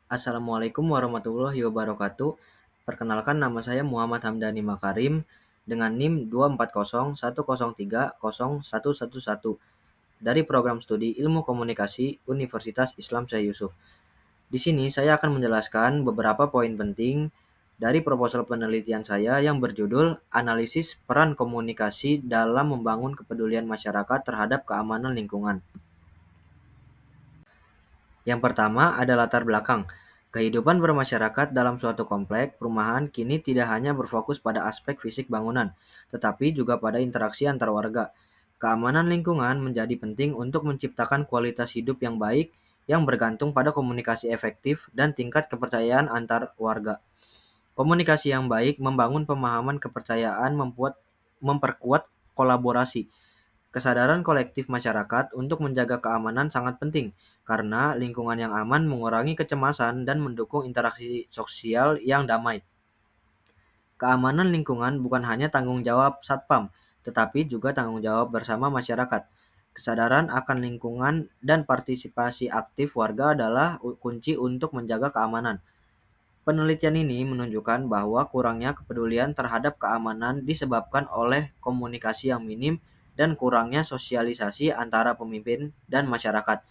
Assalamualaikum warahmatullahi wabarakatuh. Perkenalkan nama saya Muhammad Hamdani Makarim dengan NIM 24010300111 dari program studi Ilmu Komunikasi Universitas Islam Syekh Yusuf. Di sini saya akan menjelaskan beberapa poin penting dari proposal penelitian saya yang berjudul Analisis Peran Komunikasi dalam Membangun Kepedulian Masyarakat Terhadap Keamanan Lingkungan. Yang pertama ada latar belakang. Kehidupan bermasyarakat dalam suatu komplek perumahan kini tidak hanya berfokus pada aspek fisik bangunan, tetapi juga pada interaksi antar warga. Keamanan lingkungan menjadi penting untuk menciptakan kualitas hidup yang baik yang bergantung pada komunikasi efektif dan tingkat kepercayaan antar warga. Komunikasi yang baik membangun pemahaman kepercayaan memperkuat kolaborasi. Kesadaran kolektif masyarakat untuk menjaga keamanan sangat penting, karena lingkungan yang aman mengurangi kecemasan dan mendukung interaksi sosial yang damai. Keamanan lingkungan bukan hanya tanggung jawab Satpam, tetapi juga tanggung jawab bersama masyarakat. Kesadaran akan lingkungan dan partisipasi aktif warga adalah kunci untuk menjaga keamanan. Penelitian ini menunjukkan bahwa kurangnya kepedulian terhadap keamanan disebabkan oleh komunikasi yang minim dan kurangnya sosialisasi antara pemimpin dan masyarakat.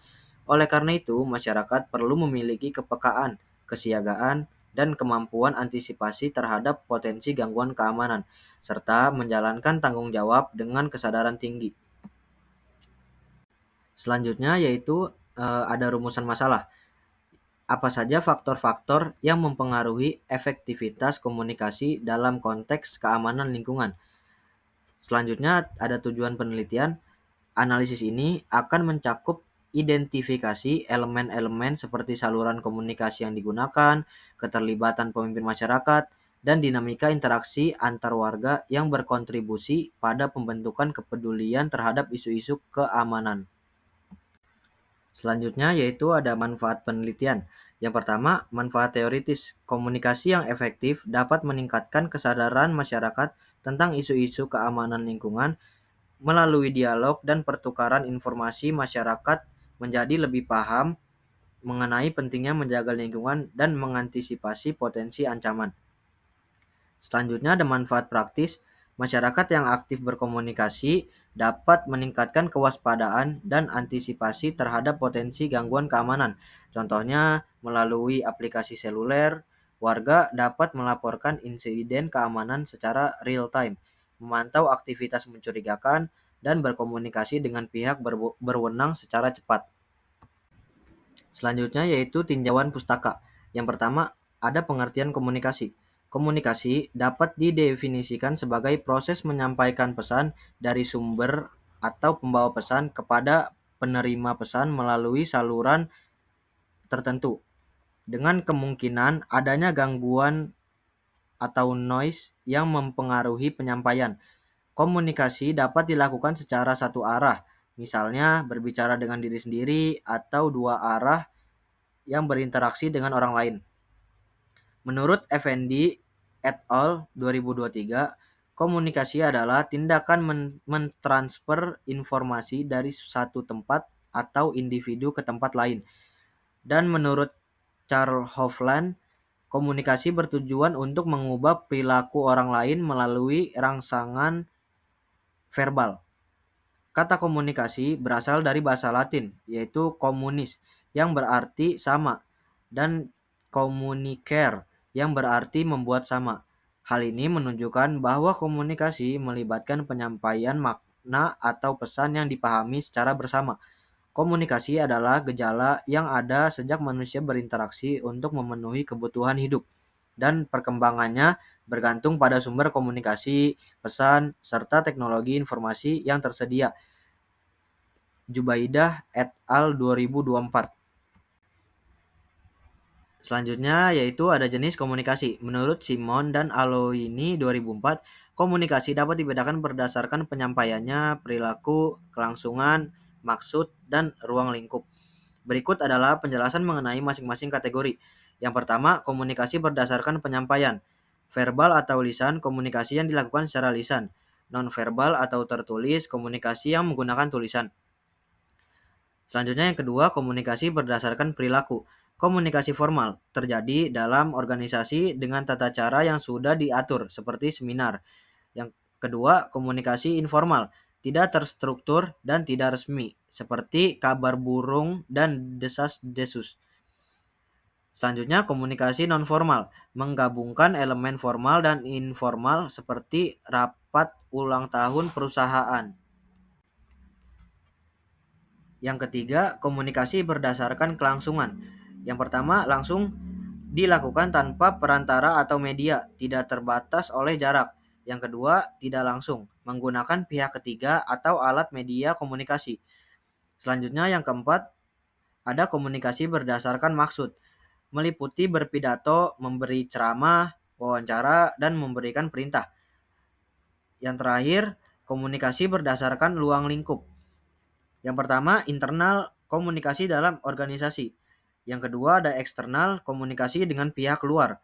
Oleh karena itu, masyarakat perlu memiliki kepekaan, kesiagaan, dan kemampuan antisipasi terhadap potensi gangguan keamanan, serta menjalankan tanggung jawab dengan kesadaran tinggi. Selanjutnya yaitu ada rumusan masalah. Apa saja faktor-faktor yang mempengaruhi efektivitas komunikasi dalam konteks keamanan lingkungan? Selanjutnya ada tujuan penelitian. Analisis ini akan mencakup identifikasi elemen-elemen seperti saluran komunikasi yang digunakan, keterlibatan pemimpin masyarakat, dan dinamika interaksi antar warga yang berkontribusi pada pembentukan kepedulian terhadap isu-isu keamanan. Selanjutnya yaitu ada manfaat penelitian. Yang pertama, manfaat teoritis. Komunikasi yang efektif dapat meningkatkan kesadaran masyarakat tentang isu-isu keamanan lingkungan. Melalui dialog dan pertukaran informasi, masyarakat menjadi lebih paham mengenai pentingnya menjaga lingkungan dan mengantisipasi potensi ancaman. Selanjutnya ada manfaat praktis. Masyarakat yang aktif berkomunikasi dapat meningkatkan kewaspadaan dan antisipasi terhadap potensi gangguan keamanan. Contohnya, melalui aplikasi seluler, warga dapat melaporkan insiden keamanan secara real time, memantau aktivitas mencurigakan, dan berkomunikasi dengan pihak berwenang secara cepat. Selanjutnya yaitu tinjauan pustaka. Yang pertama, ada pengertian komunikasi. Komunikasi dapat didefinisikan sebagai proses menyampaikan pesan dari sumber atau pembawa pesan kepada penerima pesan melalui saluran tertentu, dengan kemungkinan adanya gangguan atau noise yang mempengaruhi penyampaian. Komunikasi dapat dilakukan secara satu arah, misalnya berbicara dengan diri sendiri atau dua arah yang berinteraksi dengan orang lain. Menurut Effendi et al. 2023, komunikasi adalah tindakan mentransfer informasi dari satu tempat atau individu ke tempat lain. Dan menurut Charles Hofland, komunikasi bertujuan untuk mengubah perilaku orang lain melalui rangsangan verbal. Kata komunikasi berasal dari bahasa Latin, yaitu communis, yang berarti sama, dan communicare, yang berarti membuat sama. Hal ini menunjukkan bahwa komunikasi melibatkan penyampaian makna atau pesan yang dipahami secara bersama. Komunikasi adalah gejala yang ada sejak manusia berinteraksi untuk memenuhi kebutuhan hidup, dan perkembangannya bergantung pada sumber komunikasi, pesan, serta teknologi informasi yang tersedia. Jubaidah et al. 2024. Selanjutnya yaitu ada jenis komunikasi. Menurut Simon dan Aloini 2004, komunikasi dapat dibedakan berdasarkan penyampaiannya, perilaku, kelangsungan, maksud, dan ruang lingkup. Berikut adalah penjelasan mengenai masing-masing kategori. Yang pertama, komunikasi berdasarkan penyampaian. Verbal atau lisan, komunikasi yang dilakukan secara lisan. Non-verbal atau tertulis, komunikasi yang menggunakan tulisan. Selanjutnya yang kedua, komunikasi berdasarkan perilaku. Komunikasi formal terjadi dalam organisasi dengan tata cara yang sudah diatur seperti seminar. Yang kedua, komunikasi informal, tidak terstruktur dan tidak resmi, seperti kabar burung dan desas-desus. Selanjutnya, komunikasi nonformal, menggabungkan elemen formal dan informal seperti rapat ulang tahun perusahaan. Yang ketiga, komunikasi berdasarkan kelangsungan. Yang pertama, langsung dilakukan tanpa perantara atau media, tidak terbatas oleh jarak. Yang kedua, tidak langsung, menggunakan pihak ketiga atau alat media komunikasi. Selanjutnya, yang keempat, ada komunikasi berdasarkan maksud, meliputi berpidato, memberi ceramah, wawancara, dan memberikan perintah. Yang terakhir, komunikasi berdasarkan luang lingkup. Yang pertama, internal komunikasi dalam organisasi. Yang kedua, ada eksternal komunikasi dengan pihak luar.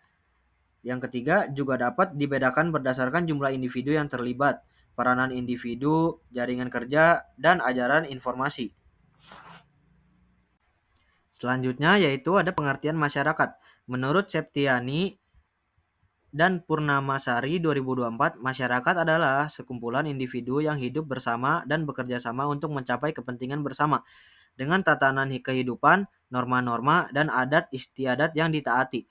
Yang ketiga, juga dapat dibedakan berdasarkan jumlah individu yang terlibat, peranan individu, jaringan kerja, dan ajaran informasi. Selanjutnya yaitu ada pengertian masyarakat. Menurut Septiani dan Purnamasari 2024, masyarakat adalah sekumpulan individu yang hidup bersama dan bekerja sama untuk mencapai kepentingan bersama dengan tatanan kehidupan, norma-norma, dan adat istiadat yang ditaati.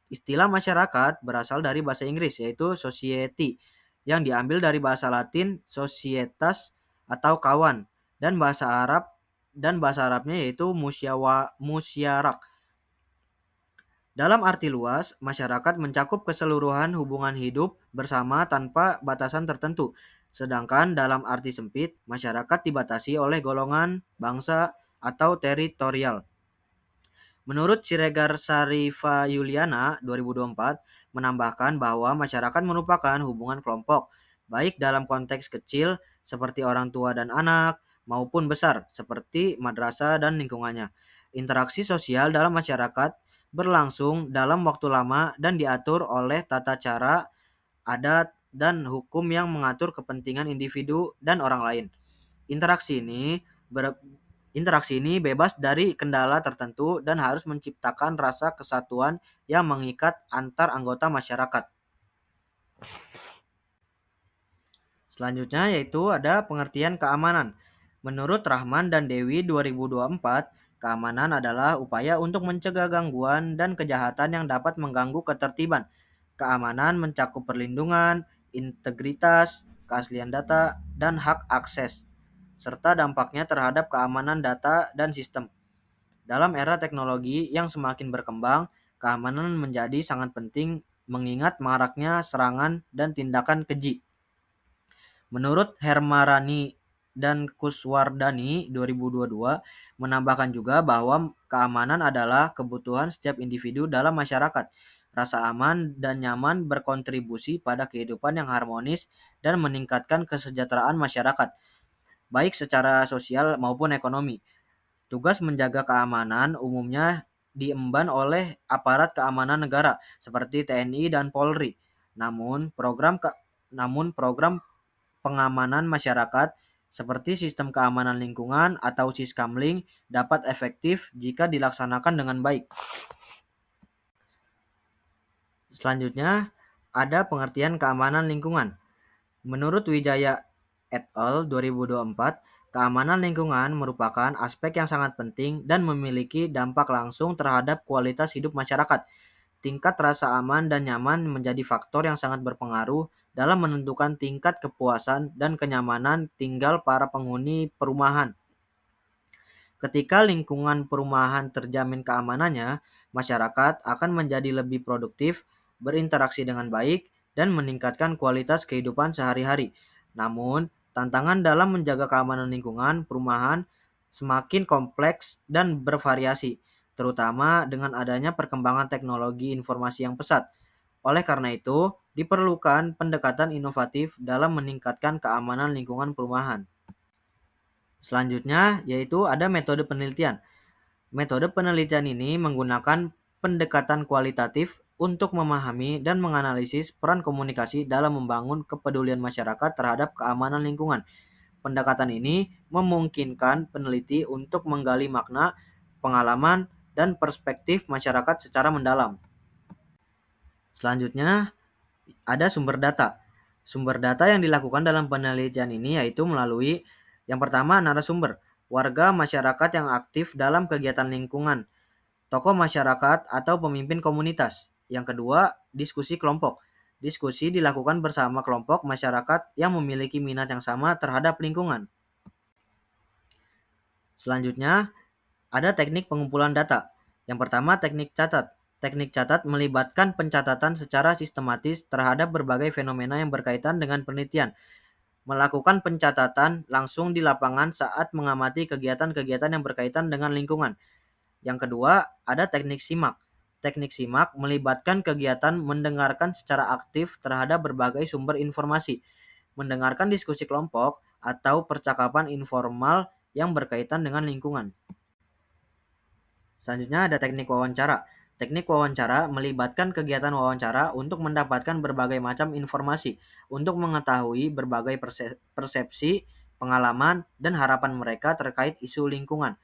Istilah masyarakat berasal dari bahasa Inggris yaitu society yang diambil dari bahasa Latin societas atau kawan dan bahasa Arabnya yaitu musyarak. Dalam arti luas, masyarakat mencakup keseluruhan hubungan hidup bersama tanpa batasan tertentu. Sedangkan dalam arti sempit, masyarakat dibatasi oleh golongan, bangsa, atau teritorial. Menurut Siregar Sarifa Yuliana 2024 menambahkan bahwa masyarakat merupakan hubungan kelompok, baik dalam konteks kecil seperti orang tua dan anak, maupun besar seperti madrasah dan lingkungannya. Interaksi sosial dalam masyarakat berlangsung dalam waktu lama dan diatur oleh tata cara, adat, dan hukum yang mengatur kepentingan individu dan orang lain. Interaksi ini bebas dari kendala tertentu dan harus menciptakan rasa kesatuan yang mengikat antar anggota masyarakat. Selanjutnya yaitu ada pengertian keamanan. Menurut Rahman dan Dewi 2024, keamanan adalah upaya untuk mencegah gangguan dan kejahatan yang dapat mengganggu ketertiban. Keamanan mencakup perlindungan, integritas, keaslian data, dan hak akses, serta dampaknya terhadap keamanan data dan sistem. Dalam era teknologi yang semakin berkembang, keamanan menjadi sangat penting mengingat maraknya serangan dan tindakan keji. Menurut Hermarani dan Kuswardani 2022 menambahkan juga bahwa keamanan adalah kebutuhan setiap individu dalam masyarakat. Rasa aman dan nyaman berkontribusi pada kehidupan yang harmonis dan meningkatkan kesejahteraan masyarakat, baik secara sosial maupun ekonomi. Tugas menjaga keamanan umumnya diemban oleh aparat keamanan negara seperti TNI dan Polri. Namun program pengamanan masyarakat seperti sistem keamanan lingkungan atau Siskamling dapat efektif jika dilaksanakan dengan baik. Selanjutnya, ada pengertian keamanan lingkungan. Menurut Wijaya et al. 2024, keamanan lingkungan merupakan aspek yang sangat penting dan memiliki dampak langsung terhadap kualitas hidup masyarakat. Tingkat rasa aman dan nyaman menjadi faktor yang sangat berpengaruh dalam menentukan tingkat kepuasan dan kenyamanan tinggal para penghuni perumahan. Ketika lingkungan perumahan terjamin keamanannya, masyarakat akan menjadi lebih produktif, berinteraksi dengan baik, dan meningkatkan kualitas kehidupan sehari-hari. Namun, tantangan dalam menjaga keamanan lingkungan perumahan semakin kompleks dan bervariasi, terutama dengan adanya perkembangan teknologi informasi yang pesat. Oleh karena itu, diperlukan pendekatan inovatif dalam meningkatkan keamanan lingkungan perumahan. Selanjutnya, yaitu ada metode penelitian. Metode penelitian ini menggunakan pendekatan kualitatif untuk memahami dan menganalisis peran komunikasi dalam membangun kepedulian masyarakat terhadap keamanan lingkungan. Pendekatan ini memungkinkan peneliti untuk menggali makna, pengalaman, dan perspektif masyarakat secara mendalam. Selanjutnya, ada sumber data. Sumber data yang dilakukan dalam penelitian ini yaitu melalui yang pertama narasumber, warga masyarakat yang aktif dalam kegiatan lingkungan, tokoh masyarakat atau pemimpin komunitas. Yang kedua, diskusi kelompok. Diskusi dilakukan bersama kelompok masyarakat yang memiliki minat yang sama terhadap lingkungan. Selanjutnya, ada teknik pengumpulan data. Yang pertama, teknik catat. Teknik catat melibatkan pencatatan secara sistematis terhadap berbagai fenomena yang berkaitan dengan penelitian. Melakukan pencatatan langsung di lapangan saat mengamati kegiatan-kegiatan yang berkaitan dengan lingkungan. Yang kedua, ada teknik simak. Teknik simak melibatkan kegiatan mendengarkan secara aktif terhadap berbagai sumber informasi, mendengarkan diskusi kelompok atau percakapan informal yang berkaitan dengan lingkungan. Selanjutnya ada teknik wawancara. Teknik wawancara melibatkan kegiatan wawancara untuk mendapatkan berbagai macam informasi, untuk mengetahui berbagai persepsi, pengalaman, dan harapan mereka terkait isu lingkungan.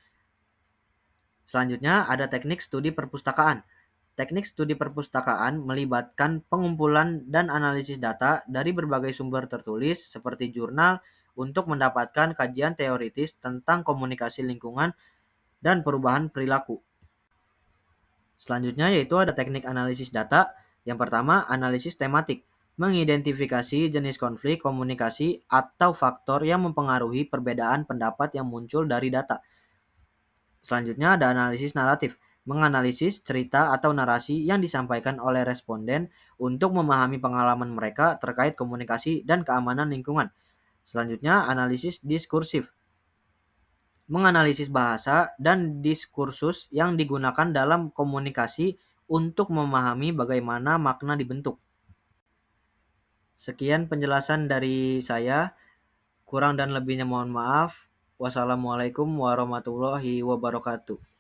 Selanjutnya ada teknik studi perpustakaan. Teknik studi perpustakaan melibatkan pengumpulan dan analisis data dari berbagai sumber tertulis seperti jurnal untuk mendapatkan kajian teoritis tentang komunikasi lingkungan dan perubahan perilaku. Selanjutnya yaitu ada teknik analisis data. Yang pertama, analisis tematik, mengidentifikasi jenis konflik komunikasi atau faktor yang mempengaruhi perbedaan pendapat yang muncul dari data. Selanjutnya ada analisis naratif, menganalisis cerita atau narasi yang disampaikan oleh responden untuk memahami pengalaman mereka terkait komunikasi dan keamanan lingkungan. Selanjutnya analisis diskursif, menganalisis bahasa dan diskursus yang digunakan dalam komunikasi untuk memahami bagaimana makna dibentuk. Sekian penjelasan dari saya, kurang dan lebihnya mohon maaf. Wassalamualaikum warahmatullahi wabarakatuh.